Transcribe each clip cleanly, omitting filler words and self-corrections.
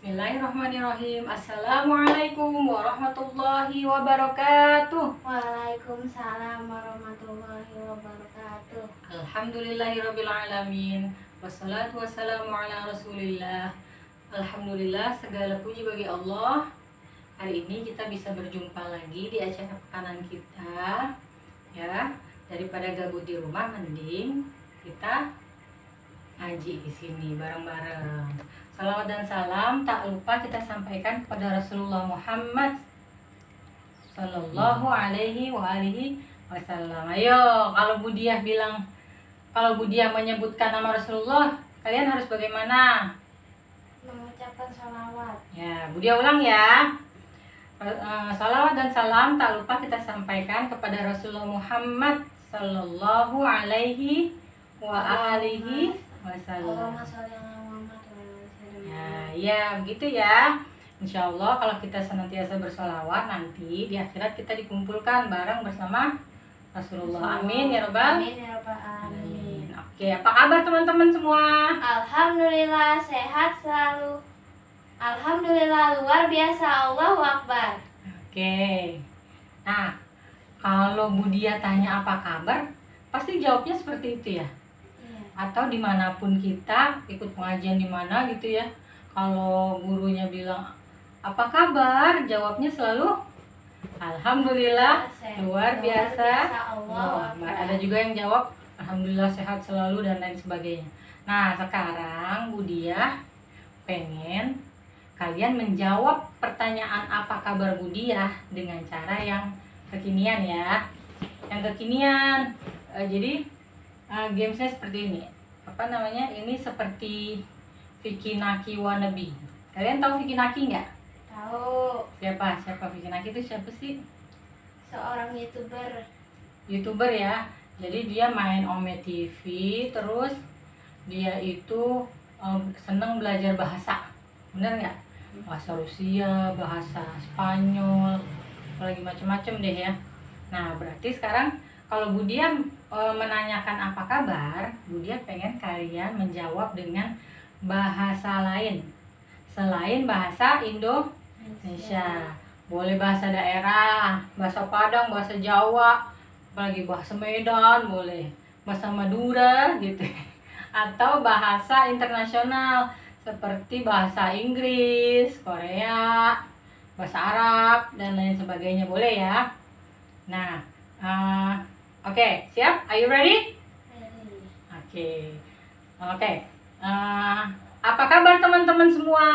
Bismillahirrahmanirrahim. Assalamualaikum warahmatullahi wabarakatuh. Waalaikumsalam warahmatullahi wabarakatuh. Alhamdulillahirabbil alamin. Wassalatu wassalamu ala Rasulillah. Alhamdulillah, segala puji bagi Allah. Hari ini kita bisa berjumpa lagi di acara pekanan kita. Ya, daripada gabut di rumah mending kita ngaji di sini bareng-bareng. Salawat dan salam tak lupa kita sampaikan kepada Rasulullah Muhammad Sallallahu alaihi wa alihi wasallam. Ayo, kalau Budiah menyebutkan nama Rasulullah, kalian harus bagaimana? Mengucapkan salawat. Ya, Budiah ulang ya. Salawat dan salam tak lupa kita sampaikan kepada Rasulullah Muhammad Sallallahu alaihi wa alihi wasallam. Allahumma sholli ala Muhammad wa ala ali Ya, begitu ya. Insya Allah kalau kita senantiasa bersolawat, nanti di akhirat kita dikumpulkan bareng bersama Rasulullah. Amin ya Rabbal Amin ya rabbal alamin. Oke, apa kabar teman-teman semua? Alhamdulillah sehat selalu. Alhamdulillah luar biasa, Allahu Akbar. Oke. Nah, kalau Budiah tanya apa kabar, pasti jawabnya seperti itu ya. Iya. Atau dimanapun kita ikut pengajian di mana gitu ya, kalau gurunya bilang apa kabar, jawabnya selalu Alhamdulillah luar biasa, Allahu Akbar. Akbar. Ada juga yang jawab Alhamdulillah sehat selalu dan lain sebagainya. Nah, sekarang Budiah pengen kalian menjawab pertanyaan apa kabar Budiah dengan cara yang kekinian ya. Yang kekinian. Jadi gamesnya seperti ini. Apa namanya? Ini seperti Vicky Naki Wannabe. Kalian tahu Vicky Naki nggak? Tahu, Siapa Vicky Naki itu siapa sih? seorang YouTuber ya. Jadi dia main Ome TV, terus dia itu seneng belajar bahasa. Bener nggak? Bahasa Rusia, bahasa Spanyol, apalagi macam-macam deh ya. Nah, berarti sekarang kalau Budiah menanyakan apa kabar, Budiah pengen kalian menjawab dengan bahasa lain selain bahasa Indonesia. Boleh bahasa daerah, bahasa Padang, bahasa Jawa, apalagi bahasa Medan, boleh bahasa Madura gitu. Atau bahasa internasional seperti bahasa Inggris, Korea, bahasa Arab dan lain sebagainya, boleh ya. Nah, oke, siap? Are you ready? Oke. Apa kabar teman-teman semua?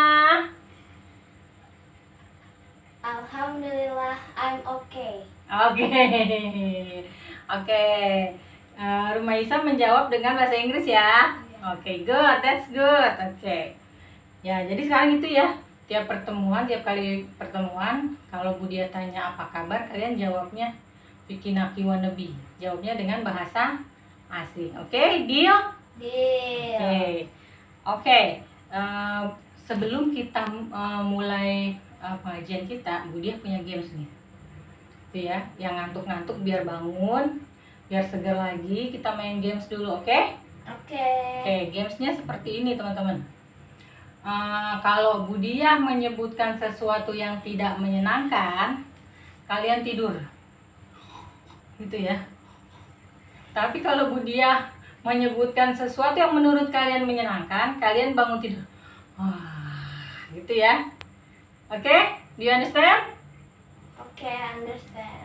Alhamdulillah, I'm okay. Oke. Rumaisa menjawab dengan bahasa Inggris ya. Oke, good, that's good. Oke. Ya, jadi sekarang itu ya. Tiap kali pertemuan, kalau Budiah tanya apa kabar, kalian jawabnya Vicky Naki Wannabe. Jawabnya dengan bahasa asing. Oke, deal? Deal. Oke. Sebelum kita mulai pengajian kita, Budiah punya games nih. Itu ya, yang ngantuk-ngantuk biar bangun, biar segar lagi, kita main games dulu, oke? Oke, gamesnya seperti ini teman-teman. Kalau Budiah menyebutkan sesuatu yang tidak menyenangkan, kalian tidur. Gitu ya. Tapi kalau Budiah menyebutkan sesuatu yang menurut kalian menyenangkan, kalian bangun tidur. Wah, gitu ya. Oke, do you understand? Oke, understand.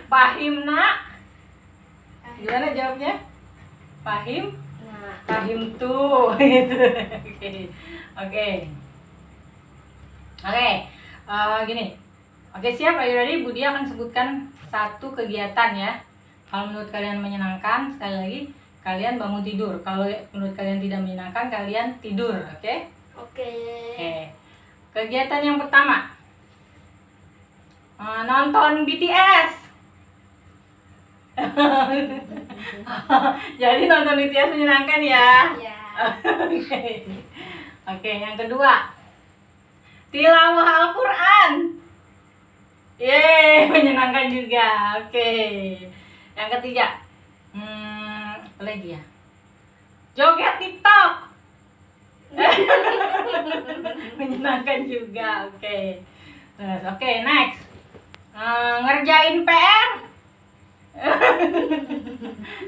Pahim nak? Gimana jawabnya? Pahim? Nah, Pahim tuh. Gitu. Oke. Gini. Oke, siap? Are you ready? Budiah akan sebutkan satu kegiatan ya. Kalau menurut kalian menyenangkan, sekali lagi kalian bangun tidur. Kalau menurut kalian tidak menyenangkan, kalian tidur, oke? Oke. Kegiatan yang pertama, nonton BTS. Jadi nonton BTS menyenangkan ya? Ya. Oke, yang kedua, tilawah Al-Quran. Yeay, menyenangkan juga. Oke. Yang ketiga, apa lagi ya? Joget TikTok. menyenangkan juga. Oke. Terus oke, next. Ngerjain PR.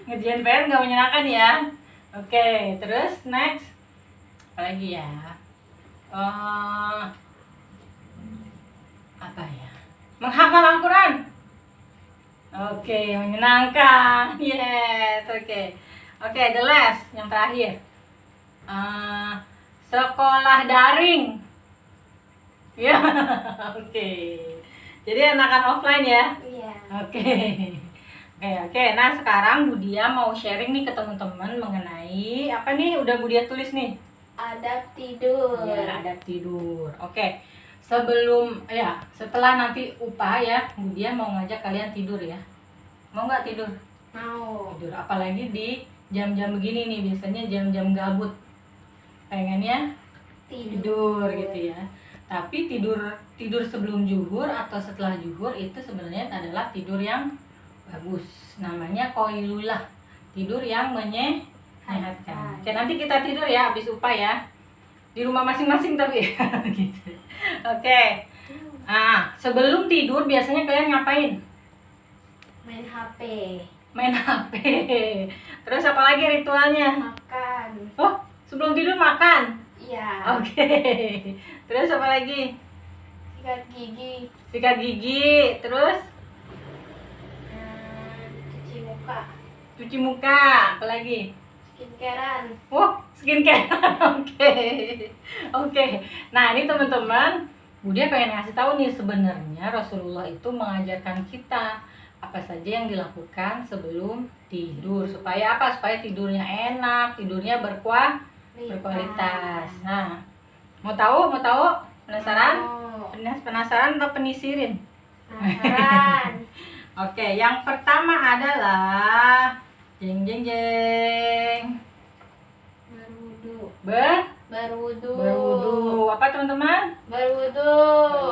Ngerjain PR nggak menyenangkan ya. Oke, terus next. Apa lagi ya? Apa ya? Menghafal Al-Quran. Oke, menyenangkan. Yes, oke. Oke, the last, yang terakhir. Sekolah daring. Ya, oke. Jadi enakan offline ya. Iya. Oke. Oke. Nah, sekarang Budia mau sharing nih ke teman-teman mengenai apa nih? Udah Budia tulis nih. Adab tidur. Ya, adab tidur. Oke. Setelah nanti UPA ya, Budia mau ngajak kalian tidur ya. Mau nggak tidur? Mau. Tidur. Apalagi di jam-jam begini nih, biasanya jam-jam gabut. Pengennya tidur gitu ya. Tapi tidur sebelum zuhur atau setelah zuhur itu sebenarnya adalah tidur yang bagus. Namanya qailulah. Tidur yang menyehatkan. Oke, nanti kita tidur ya habis UPA ya. Di rumah masing-masing tapi gitu. Oke. Nah, sebelum tidur biasanya kalian ngapain? Main HP. Main HP. Terus apa lagi ritualnya? Makan. Oh, sebelum tidur makan. Iya. Oke. Terus apa lagi? Sikat gigi. Sikat gigi. Terus Cuci muka. cuci muka. Apa lagi? Skincarean. Oh, skincare. Oke. Oke. Nah, ini teman-teman, Budia pengen ngasih tahu nih sebenarnya Rasulullah itu mengajarkan kita apa saja yang dilakukan sebelum tidur supaya apa? Supaya tidurnya enak, tidurnya berkualitas. Nah, mau tahu? Penasaran? Mau. Penasaran atau penisirin? Penasaran. Oke, yang pertama adalah jeng jeng jeng. Berwudu. Berwudu. Apa teman-teman? Berwudu.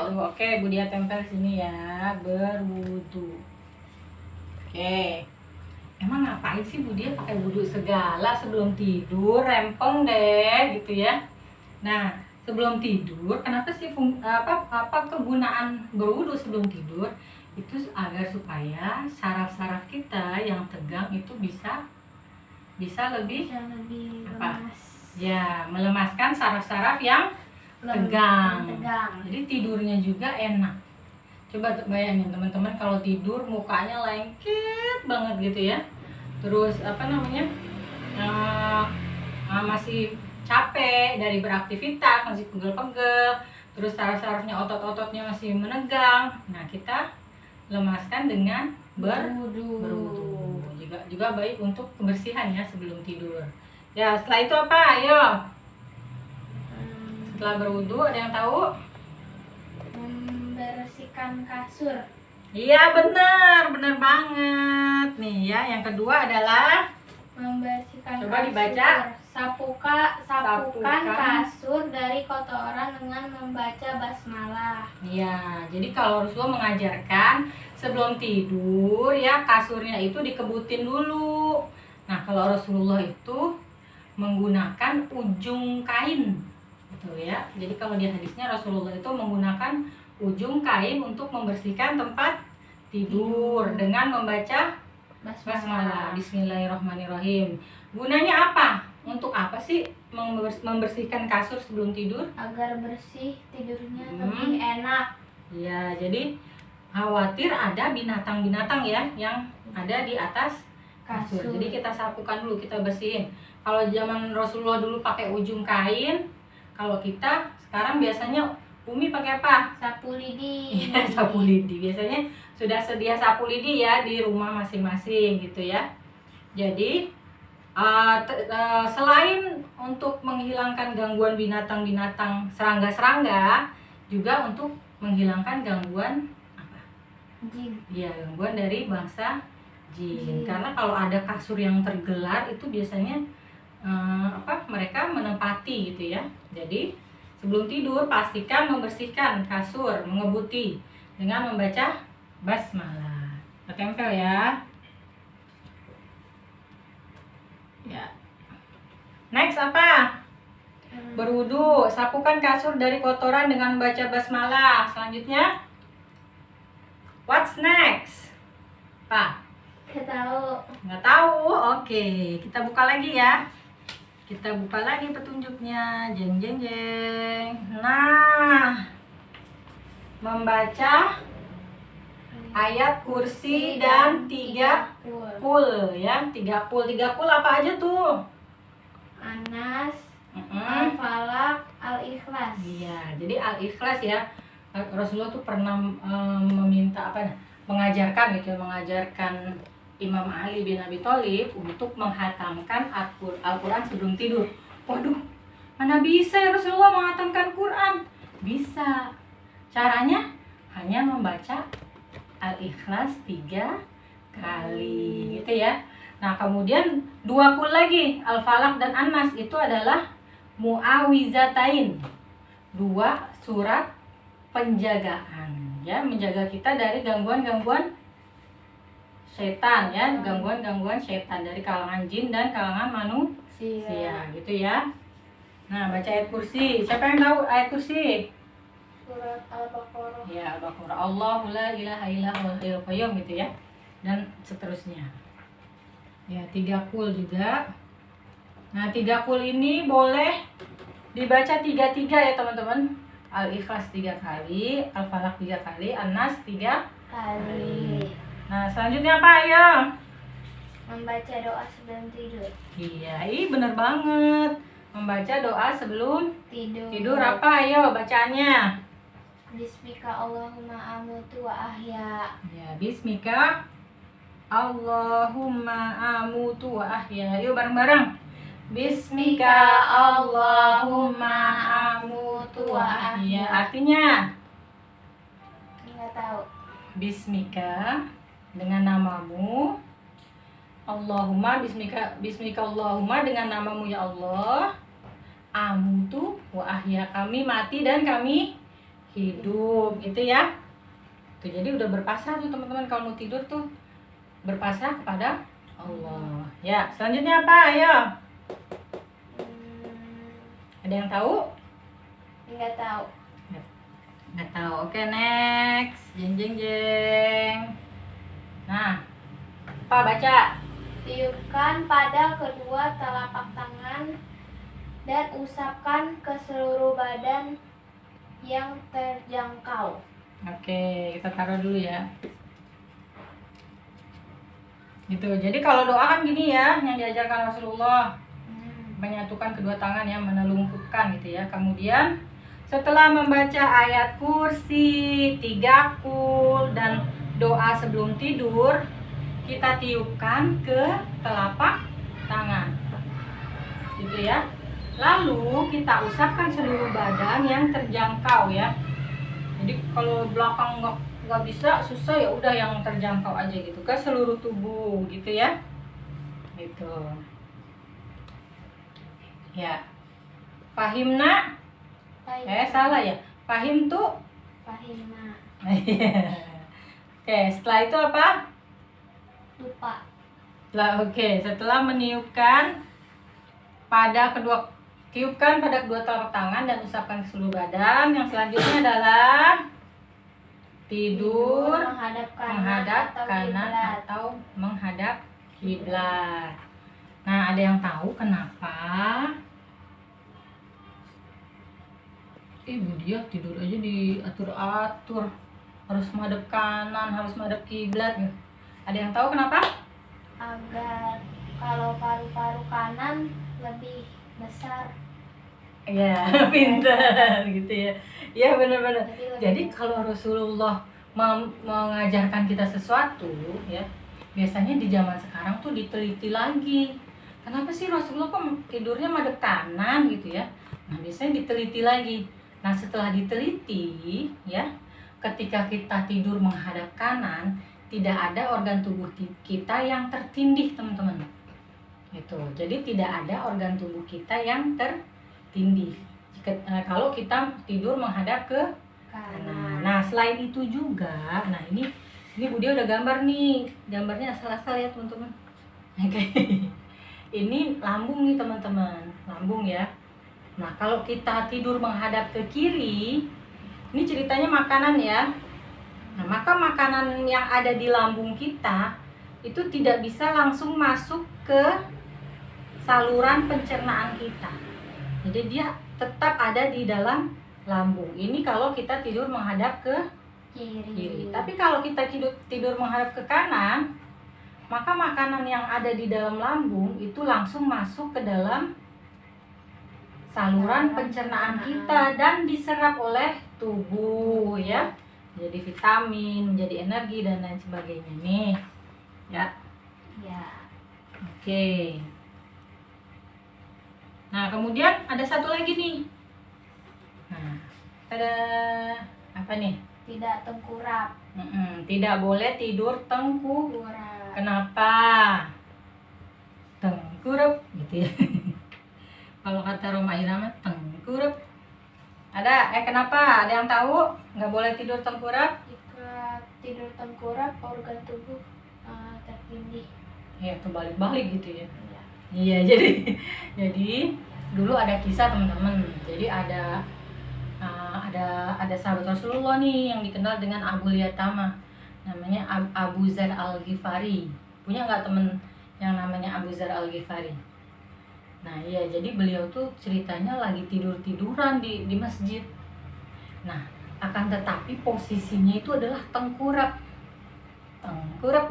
Berwudu. Oke, Budia tempel sini ya. Berwudu. Oke. Emang ngapain sih Budia pakai wudu segala sebelum tidur? Rempong deh gitu ya. Nah, sebelum tidur, kenapa sih kegunaan berwudu sebelum tidur? Itu agar supaya saraf-saraf kita yang tegang itu bisa lebih Bisa lebih apa? lemas. Ya, melemaskan saraf-saraf yang tegang. Tegang. Jadi tidurnya juga enak. Coba bayangin teman-teman kalau tidur mukanya lengket banget gitu ya. Terus masih capek dari beraktivitas, masih pegel-pegel. Terus saraf-sarafnya, otot-ototnya masih menegang. Nah, kita lemaskan dengan berwudu. Juga baik untuk kebersihan ya sebelum tidur. Ya, setelah itu apa? Ayo. Setelah berwudu ada yang tahu? Membersihkan kasur. Iya, benar banget. Nih ya, yang kedua adalah Membersihkan coba kasur. dibaca. Sapukan kasur dari kotoran dengan membaca basmalah. Iya, jadi kalau Rasulullah mengajarkan sebelum tidur ya kasurnya itu dikebutin dulu. Nah, kalau Rasulullah itu menggunakan ujung kain, gitu ya. Jadi kalau di hadisnya Rasulullah itu menggunakan ujung kain untuk membersihkan tempat tidur dengan membaca basmalah. Bismillahirrahmanirrahim. Gunanya apa? Untuk apa sih membersihkan kasur sebelum tidur? Agar bersih tidurnya lebih enak. Ya, jadi khawatir ada binatang-binatang ya yang ada di atas kasur. Jadi kita sapukan dulu, kita bersihin. Kalau zaman Rasulullah dulu pakai ujung kain, kalau kita sekarang biasanya Umi pakai apa? Sapu lidi. Iya, sapu lidi. Biasanya sudah sedia sapu lidi ya di rumah masing-masing gitu ya. Jadi selain untuk menghilangkan gangguan binatang-binatang, serangga-serangga, juga untuk menghilangkan gangguan apa? Jin. Ya, gangguan dari bangsa jin. Karena kalau ada kasur yang tergelar itu biasanya mereka menempati gitu ya. Jadi sebelum tidur pastikan membersihkan kasur, mengebuti dengan membaca basmalah. Tempel ya. Ya. Next apa? Berwudu, sapukan kasur dari kotoran dengan membaca basmalah. Selanjutnya, what's next? Pak? Nggak tahu. Nggak tahu? Oke, kita buka lagi ya. Kita buka lagi petunjuknya. Jeng jeng jeng. Nah, membaca ayat kursi dan 3 kul ya. 3 kul. 3 kul apa aja tuh? Anas, Al-Falaq, Al-Ikhlas. Iya, jadi Al-Ikhlas ya. Rasulullah tuh pernah meminta mengajarkan gitu, mengajarkan Imam Ali bin Abi Thalib untuk menghatamkan Al-Quran sebelum tidur. Waduh, mana bisa ya Rasulullah menghatamkan Quran? Bisa. Caranya hanya membaca Al-Ikhlas 3 kali gitu ya. Nah, kemudian 2 kul lagi, Al-Falaq dan An-Nas itu adalah muawizatain. 2 surat penjagaan ya, menjaga kita dari gangguan-gangguan setan ya, gangguan-gangguan setan dari kalangan jin dan kalangan manusia gitu ya. Nah, baca ayat kursi. Siapa yang tahu ayat kursi? Surat Al-Baqarah. Ya, Al-Baqarah. Allahu la ilaha illa huwal hayyul qayyum gitu ya. Dan seterusnya. Ya, 3 kul juga. Nah, 3 kul ini boleh dibaca 3-3 ya teman-teman. Al-Ikhlas 3 kali, Al-Falaq 3 kali, An-Nas 3 Kali. Nah, selanjutnya apa ya? Membaca doa sebelum tidur. Iya, bener banget. Membaca doa sebelum Tidur. tidur apa? Ayo bacaannya. Bismika Allahumma amutu wa ahya. Ya, bismika Allahumma amutu wa ahya. Yuk bareng-bareng. Bismika Allahumma amutu wa ahya. Artinya Nggak tahu. bismika dengan namamu. Allahumma bismika Allahumma dengan namamu ya Allah. Amutu wa ahya, kami mati dan kami hidup gitu ya. Tuh, jadi udah berpasrah tuh teman-teman kalau mau tidur tuh berpasrah kepada Allah. Ya, selanjutnya apa? Ayo. Ada yang tahu? Nggak tahu. Nggak tahu. Oke, next. Jeng jeng jeng. Nah, apa baca? Tiupkan pada kedua telapak tangan dan usapkan ke seluruh badan yang terjangkau. Oke, kita taruh dulu ya. Gitu. Jadi kalau doa kan gini ya, yang diajarkan Rasulullah, menyatukan kedua tangan ya, menelungkupkan gitu ya. Kemudian setelah membaca ayat kursi, 3 kul dan doa sebelum tidur, kita tiupkan ke telapak tangan. Gitu ya. Lalu kita usapkan seluruh badan yang terjangkau ya. Jadi kalau belakang nggak bisa, susah, ya udah yang terjangkau aja gitu, ke seluruh tubuh gitu ya. Gitu. Ya. Fahimna? Salah ya. Fahim tuh? Fahimna. Oke, setelah itu apa? Lupa. Setelah meniupkan pada tiupkan pada kedua telapak tangan dan usapkan ke seluruh badan. Yang selanjutnya adalah tidur menghadap kanan atau menghadap kiblat. Nah, ada yang tahu kenapa? Bu dia tidur aja diatur-atur, harus menghadap kanan, harus menghadap kiblat. Ada yang tahu kenapa? Agar kalau paru-paru kanan lebih besar. Iya, pintar gitu ya. Iya, benar-benar. Jadi kalau Rasulullah mengajarkan kita sesuatu ya, biasanya di zaman sekarang tuh diteliti lagi. Kenapa sih Rasulullah kok tidurnya madep kanan gitu ya? Nah, biasanya diteliti lagi. Nah, setelah diteliti ya, ketika kita tidur menghadap kanan, tidak ada organ tubuh kita yang tertindih, teman-teman. Gitu. Jadi tidak ada organ tubuh kita yang tertindih kalau kita tidur menghadap ke kanan. Nah, selain itu juga, nah ini Bu Dia udah gambar nih, gambarnya asal-asal ya teman-teman. Oke. Ini lambung nih teman-teman, lambung ya. Nah, kalau kita tidur menghadap ke kiri, ini ceritanya makanan ya. Nah, maka makanan yang ada di lambung kita itu tidak bisa langsung masuk ke saluran pencernaan kita. Jadi dia tetap ada di dalam lambung. Ini kalau kita tidur menghadap ke kiri. Tapi kalau kita tidur menghadap ke kanan, maka makanan yang ada di dalam lambung itu langsung masuk ke dalam saluran pencernaan kita dan diserap oleh tubuh ya. Jadi vitamin, menjadi energi dan lain sebagainya nih. Ya. Ya. Oke. Nah, kemudian ada satu lagi nih. Nah, ada apa nih? Tidak tengkurap. Tidak boleh tidur tengkurap. Tengkurap. Kenapa? Tengkurap gitu ya. Kalau kata Roma Irama tengkurap. Kenapa? Ada yang tahu? Nggak boleh tidur tengkurap? Jika tidur tengkurap, organ tubuh tertindih. Ya, terbalik-balik gitu ya. Ya. Iya, jadi dulu ada kisah teman-teman. Jadi ada sahabat Rasulullah nih yang dikenal dengan Abu Yatama, namanya Abu Zar Al-Ghifari. Punya nggak temen yang namanya Abu Zar Al-Ghifari? Nah iya, jadi beliau tuh ceritanya lagi tiduran di masjid. Nah, akan tetapi posisinya itu adalah tengkurap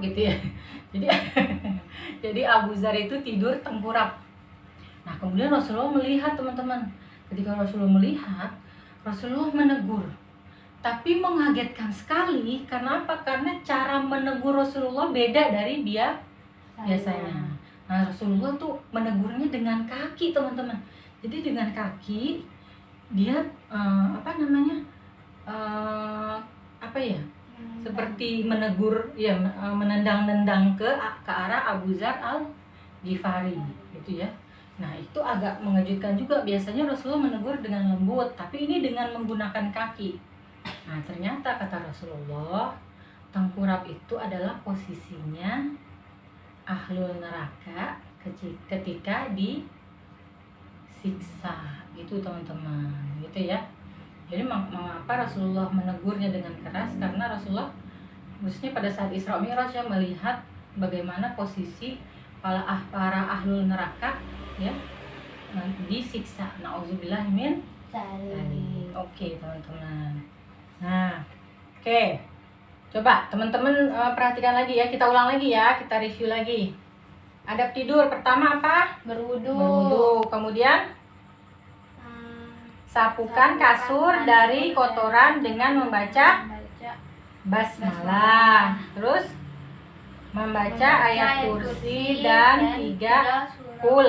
gitu ya. Jadi Abu Zar itu tidur tengkurap. Nah, kemudian Rasulullah melihat teman-teman. Ketika Rasulullah melihat, Rasulullah menegur. Tapi mengagetkan sekali, karena apa? Karena cara menegur Rasulullah beda dari dia biasanya. Nah, Rasulullah tuh menegurnya dengan kaki, teman-teman. Jadi dengan kaki dia seperti menegur ya, menendang-nendang ke arah Abu Zar Al-Ghifari gitu ya. Nah, itu agak mengejutkan juga. Biasanya Rasulullah menegur dengan lembut, tapi ini dengan menggunakan kaki. Nah, ternyata kata Rasulullah, tengkurap itu adalah posisinya ahlul neraka ketika disiksa gitu teman-teman, gitu ya. Jadi mengapa Rasulullah menegurnya dengan keras? Karena Rasulullah khususnya pada saat Isra Mi'raj ya, melihat bagaimana posisi para ahlul neraka ya disiksa. Nauzubillah min dzalik. Oke teman-teman. Nah, oke. Coba teman-teman perhatikan lagi ya, kita ulang lagi ya, kita review lagi. Adab tidur pertama apa? Berwudu. Kemudian sapukan kasur dari kotoran dengan membaca basmalah. Terus membaca ayat kursi dan 3 kul.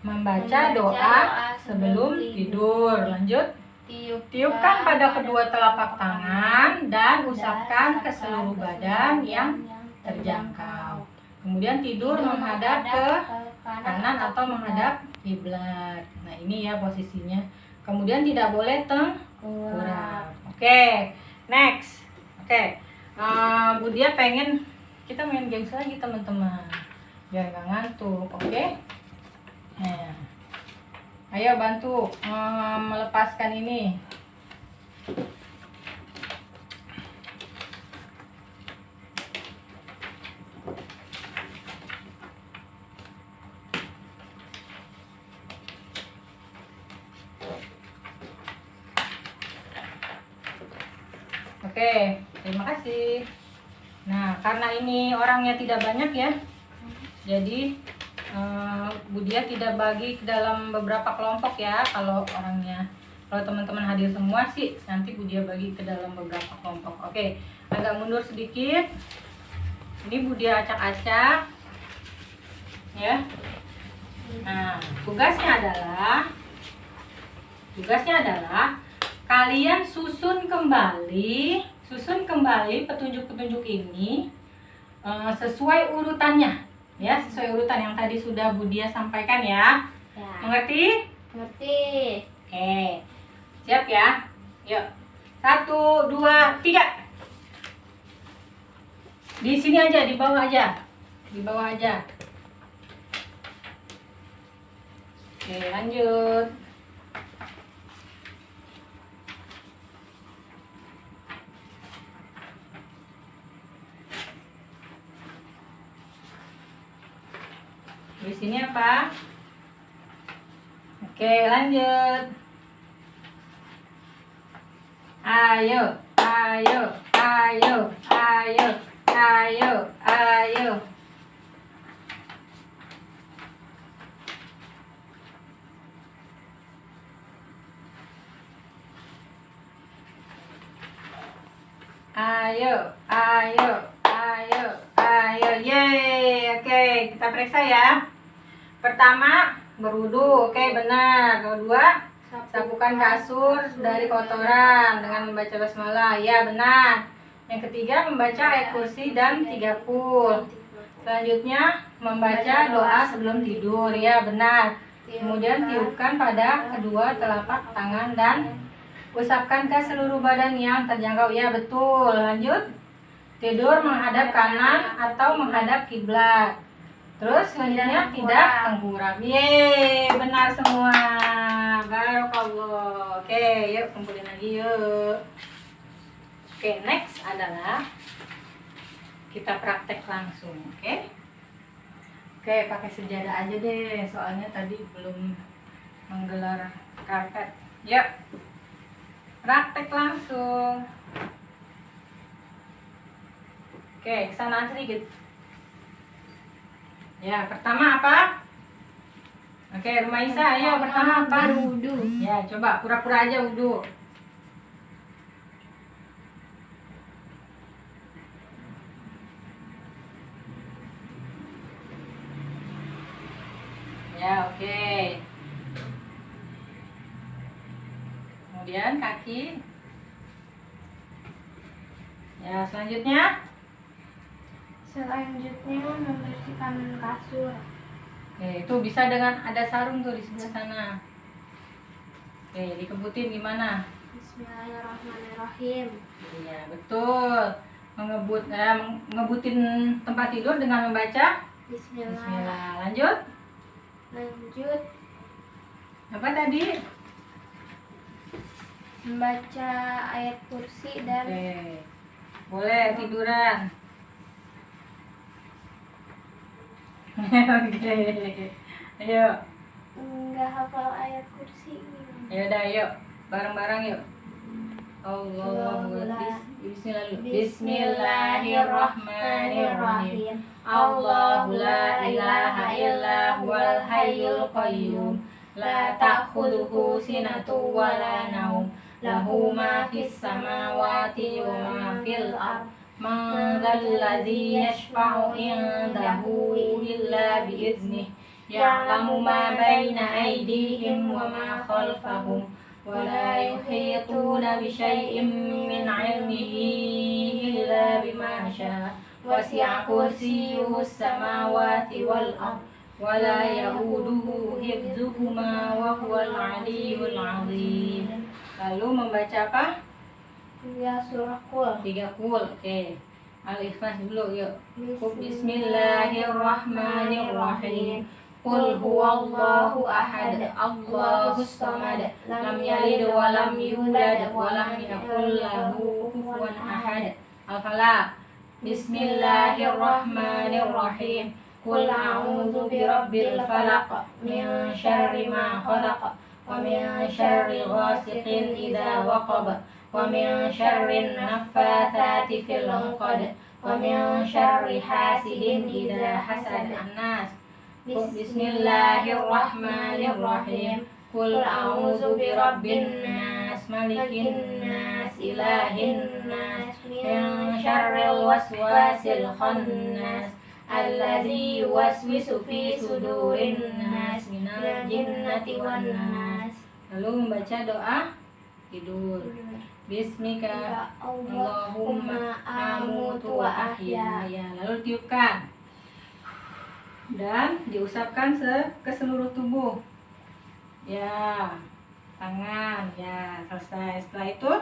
Membaca doa sebelum tidur. Lanjut. Tiupkan pada kedua telapak tangan dan usapkan ke seluruh badan yang terjangkau. Kemudian tidur menghadap ke kanan atau menghadap kiblat. Nah, ini ya posisinya. Kemudian tidak boleh tengkurap. Oke, next. Oke, Budia pengen kita main games lagi teman-teman, biar nggak ngantuk. Oke. Nah, ayo bantu melepaskan ini. Oke, terima kasih. Nah, karena ini orangnya tidak banyak ya, jadi Budia tidak bagi ke dalam beberapa kelompok ya. Kalau teman-teman hadir semua sih, nanti Budia bagi ke dalam beberapa kelompok. Oke, agak mundur sedikit. Ini Budia acak-acak, ya. Nah, tugasnya adalah kalian susun kembali petunjuk-petunjuk ini sesuai urutannya. Ya, sesuai urutan yang tadi sudah Budia sampaikan ya. Mengerti? Ngerti. Oke. Siap ya? Yuk. 1, 2, 3. Di sini aja, di bawah aja. Oke, lanjut. Di sini apa? Oke, lanjut. Ayo, ayo, ayo, ayo, ayo, ayo. Ayo, ayo, ayo, ayo. Yeay. Oke, kita periksa ya. Pertama, berwudu. Oke, benar. Kedua, sapukan kasur dari kotoran dengan membaca basmalah. Ya, benar. Yang ketiga, membaca ayat kursi dan 3 kul. Selanjutnya, membaca doa sebelum tidur. Ya, benar. Kemudian tiupkan pada kedua telapak tangan dan usapkan ke seluruh badan yang terjangkau. Ya, betul. Lanjut. Tidur menghadap kanan atau menghadap kiblat. Terus selanjutnya tidak tengkurap. Yeay, benar semua. Barakallah. Oke, yuk kumpulin lagi yuk. Oke, next adalah kita praktek langsung. Oke, pakai sejadah aja deh. Soalnya tadi belum menggelar karpet. Yuk. Praktek langsung. Oke, kesanaan sedikit. Ya, pertama apa? Oke, Rumaisa, ayo pertama apa? Berwudu. Ya, coba pura-pura aja wudu. Ya, oke. Kemudian kaki. Ya, selanjutnya. Selanjutnya membersihkan kasur. Oke, itu bisa dengan ada sarung tuh di sebelah sana. Oke, dikebutin gimana? Bismillahirrahmanirrahim. Iya, betul. Ngebutin tempat tidur dengan membaca Bismillah. Bismillah. Lanjut. Lanjut Apa tadi? membaca ayat kursi dan Oke. Boleh tiduran. Oke. Ayo. nggak hafal ayat kursi. Ya udah, yuk. Bareng-bareng yuk. Bismillahirrahmanirrahim. Allahu la ilaha illa huwal hayyul qayyum. La ta'khudhuhu sinatun wa la naum. Lahu ma fis samawati wa ma fil ard. Man dzalladzi yashfa'u indahu illa bi'iznih. Ya'lamu ma baina aydihim wa ma khalfahum. ولا يحيطون بشيء من علمه إلا بما شاء وسع كرسيه السماوات والأرض ولا يؤوده حفظهما وهو العلي العظيم. Lalu membaca apa? Ya, surah Qul. 3 kul. Oke. Al-Ikhlas dulu yuk. Bismillahirrahmanirrahim. Qul huwallahu ahad, Allahus samad, lam yalid wa lam yulad wa lam yakul lahu kufuwan ahad. Al-Falaq. Bismillahirrahmanirrahim. Qul a'udzu birabbil falaq, min syarri ma khalaq, wa min syarri ghasiqin idza waqab, wa min syarri naffatsati fil 'uqad, wa min syarri hasidin idza hasad. An-Nas. Bismillahirrahmanirrahim. Qul a'udzu birabbin nas, malikin nas, ilahin nas, min syarril waswasil khannas, allazi yuwaswisu fi sudurin nas, minal jinnati wan nas. Lalu membaca doa tidur. Bismika Allahumma amutu wa ahya. Ya, lalu tiupkan dan diusapkan ke seluruh tubuh. Ya, tangan. Ya, selesai. Setelah itu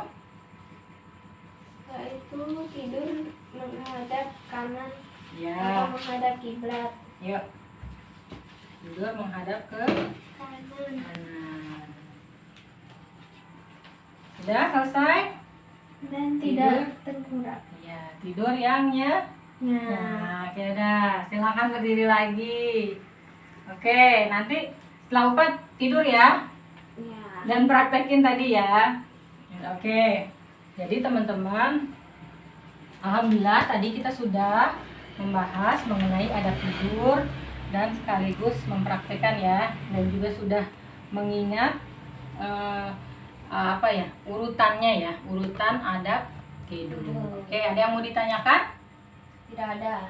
Tidur menghadap kanan ya, atau menghadap kiblat. yuk. Tidur menghadap ke Kanan. kanan. Sudah selesai? Dan tidak tengkurap. Ya, tidur yang Nah, Nah, oke dah. Silakan berdiri lagi. Oke, nanti setelah UPA tidur ya. Ya. Dan praktekin tadi ya. Oke. Jadi teman-teman, alhamdulillah tadi kita sudah membahas mengenai adab tidur dan sekaligus mempraktekkan ya, dan juga sudah mengingat apa ya, urutannya ya, urutan adab tidur. Oke, ada yang mau ditanyakan? Tidak ada.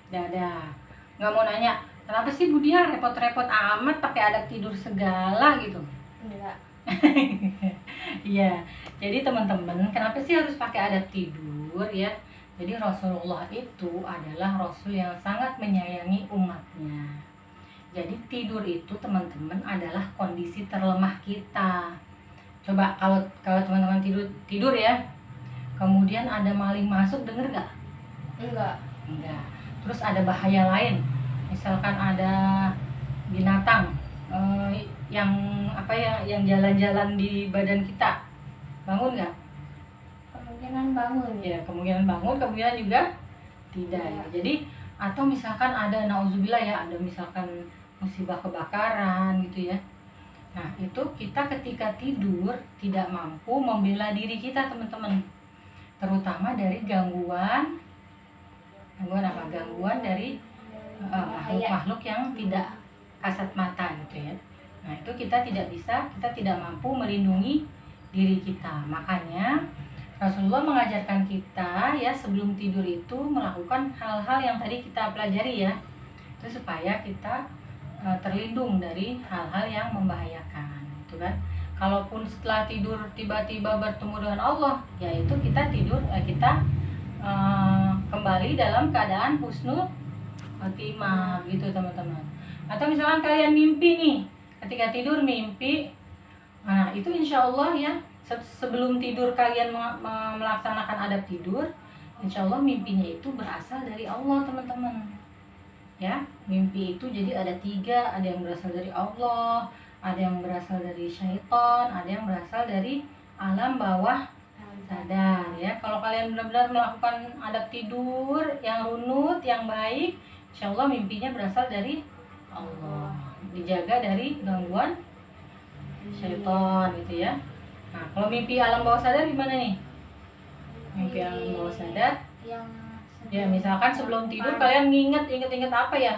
Tidak ada. Nggak mau nanya, kenapa sih Bu Dia repot-repot amat pakai adab tidur segala gitu? Enggak. Iya, jadi teman-teman, kenapa sih harus pakai adat tidur ya? Jadi Rasulullah itu adalah Rasul yang sangat menyayangi umatnya. Jadi tidur itu teman-teman adalah kondisi terlemah kita. Coba kalau teman-teman tidur ya, kemudian ada maling masuk, denger nggak? Enggak. Enggak. Terus ada bahaya lain, misalkan ada binatang yang apa ya, yang jalan-jalan di badan kita, bangun nggak? Kemungkinan bangun. Ya, kemungkinan bangun, kemungkinan juga tidak. Iya. Jadi atau misalkan ada nauzubillah ya, ada misalkan musibah kebakaran gitu ya. Nah, itu kita ketika tidur tidak mampu membela diri kita teman-teman, terutama dari gangguan apa? Gangguan dari makhluk-makhluk yang tidak kasat mata gitu ya. Nah, itu kita tidak mampu melindungi diri kita. Makanya Rasulullah mengajarkan kita ya, sebelum tidur itu melakukan hal-hal yang tadi kita pelajari ya. Itu supaya kita terlindung dari hal-hal yang membahayakan, gitu kan. Kalaupun setelah tidur tiba-tiba bertemu dengan Allah, yaitu kita kembali dalam keadaan husnul khotimah gitu teman-teman. Atau misalkan kalian mimpi nih, ketika tidur mimpi, nah itu insya Allah ya, sebelum tidur kalian melaksanakan adab tidur, insya Allah mimpinya itu berasal dari Allah teman-teman ya. Mimpi itu jadi ada 3, ada yang berasal dari Allah, ada yang berasal dari syaitan, ada yang berasal dari alam bawah sadar ya. Kalau kalian benar-benar melakukan adab tidur yang runut, yang baik, insya Allah mimpinya berasal dari Allah, dijaga dari gangguan syaitan gitu ya. Nah, kalau mimpi alam bawah sadar gimana nih? Mimpi alam bawah sadar Yang ya, misalkan sebelum tidur kalian inget apa ya?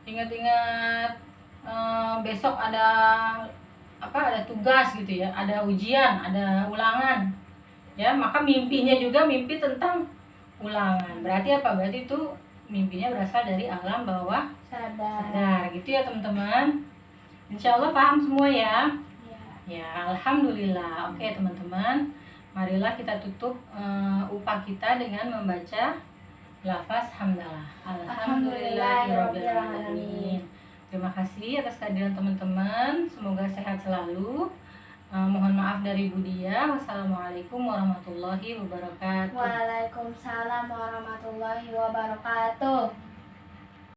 Ingat besok ada ada tugas gitu ya, ada ujian, ada ulangan ya, maka mimpinya juga mimpi tentang ulangan. Berarti apa? Berarti itu mimpinya berasal dari alam bawah sadar gitu ya teman-teman. Insya Allah paham semua ya. Ya, alhamdulillah. Oke teman-teman, marilah kita tutup upah kita dengan membaca lafaz hamdalah. Alhamdulillahirabbil alamin. Terima kasih atas kehadiran teman-teman. Semoga sehat selalu. Mohon maaf dari Bu Dia. Wassalamualaikum warahmatullahi wabarakatuh. Waalaikumsalam warahmatullahi wabarakatuh.